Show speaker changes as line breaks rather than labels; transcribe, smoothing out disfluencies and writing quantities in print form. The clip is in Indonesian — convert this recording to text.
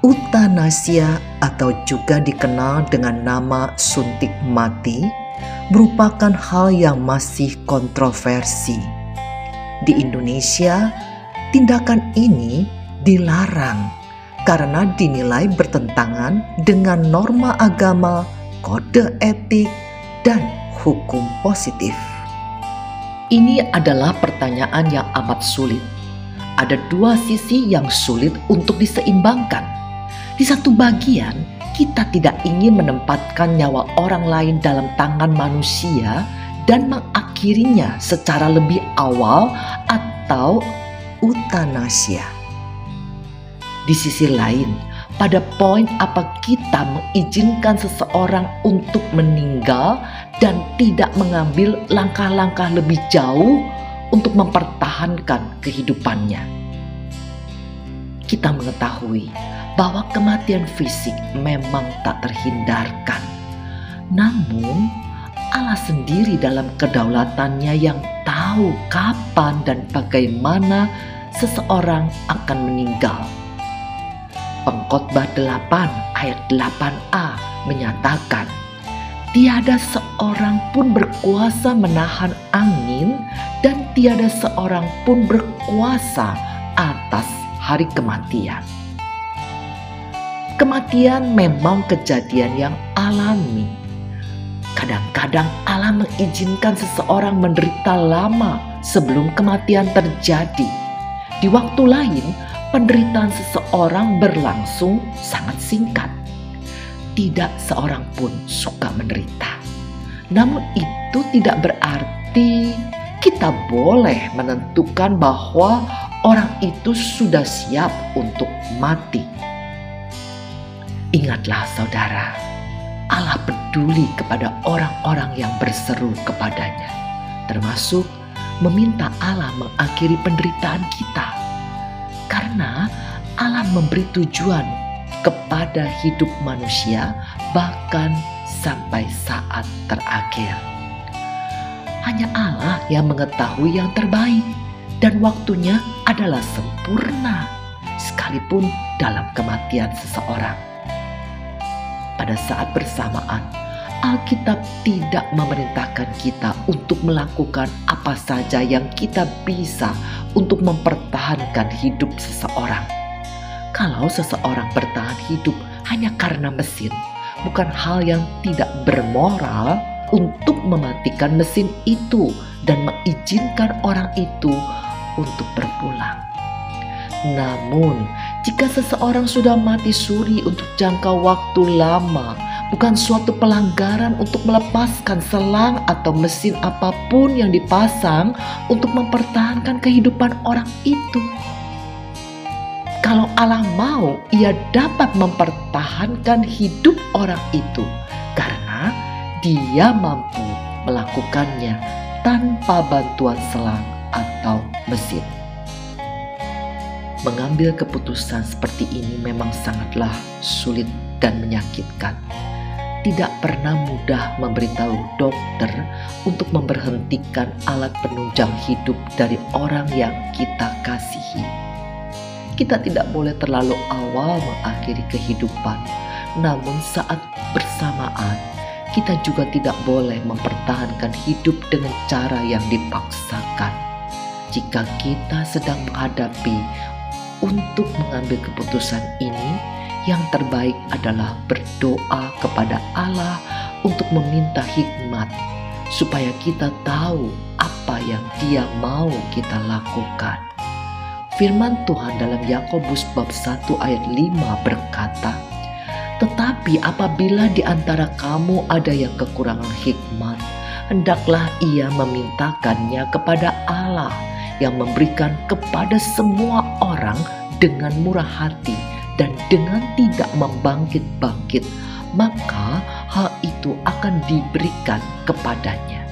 Utanasia atau juga dikenal dengan nama suntik mati merupakan hal yang masih kontroversi. Di Indonesia, tindakan ini dilarang karena dinilai bertentangan dengan norma agama, kode etik, dan hukum positif. Ini adalah pertanyaan yang amat sulit. Ada dua sisi yang sulit untuk diseimbangkan. Di satu bagian, kita tidak ingin menempatkan nyawa orang lain dalam tangan manusia dan mengakhirinya secara lebih awal atau utanasia. Di sisi lain, pada poin apa kita mengizinkan seseorang untuk meninggal dan tidak mengambil langkah-langkah lebih jauh untuk mempertahankan kehidupannya. Kita mengetahui bahwa kematian fisik memang tak terhindarkan. Namun, Allah sendiri dalam kedaulatannya yang tahu kapan dan bagaimana seseorang akan meninggal. Pengkhotbah 8 ayat 8a menyatakan, tiada seorang pun berkuasa menahan angin dan tiada seorang pun berkuasa atas hari kematian. Kematian memang kejadian yang alami. Kadang-kadang Allah mengizinkan seseorang menderita lama sebelum kematian terjadi. Di waktu lain, penderitaan seseorang berlangsung sangat singkat. Tidak seorang pun suka menderita. Namun itu tidak berarti kita boleh menentukan bahwa orang itu sudah siap untuk mati. Ingatlah saudara, Allah peduli kepada orang-orang yang berseru kepadanya, termasuk meminta Allah mengakhiri penderitaan kita. Karena Allah memberi tujuan kepada hidup manusia bahkan sampai saat terakhir. Hanya Allah yang mengetahui yang terbaik dan waktunya adalah sempurna sekalipun dalam kematian seseorang. Pada saat bersamaan, Alkitab tidak memerintahkan kita untuk melakukan apa saja yang kita bisa untuk mempertahankan hidup seseorang. Kalau seseorang bertahan hidup hanya karena mesin, bukan hal yang tidak bermoral untuk mematikan mesin itu dan mengizinkan orang itu untuk berpulang. Namun, jika seseorang sudah mati suri untuk jangka waktu lama, bukan suatu pelanggaran untuk melepaskan selang atau mesin apapun yang dipasang untuk mempertahankan kehidupan orang itu. Kalau Allah mau, Ia dapat mempertahankan hidup orang itu karena Dia mampu melakukannya tanpa bantuan selang atau mesin. Mengambil keputusan seperti ini memang sangatlah sulit dan menyakitkan. Tidak pernah mudah memberitahu dokter untuk memberhentikan alat penunjang hidup dari orang yang kita kasihi. Kita tidak boleh terlalu awal mengakhiri kehidupan, namun saat bersamaan kita juga tidak boleh mempertahankan hidup dengan cara yang dipaksakan. Jika kita sedang menghadapi untuk mengambil keputusan ini, yang terbaik adalah berdoa kepada Allah untuk meminta hikmat supaya kita tahu apa yang Dia mau kita lakukan. Firman Tuhan dalam Yakobus bab 1 ayat 5 berkata, "Tetapi apabila di antara kamu ada yang kekurangan hikmat, hendaklah ia memintakannya kepada Allah yang memberikan kepada semua orang dengan murah hati dan dengan tidak membangkit-bangkit, maka hal itu akan diberikan kepadanya."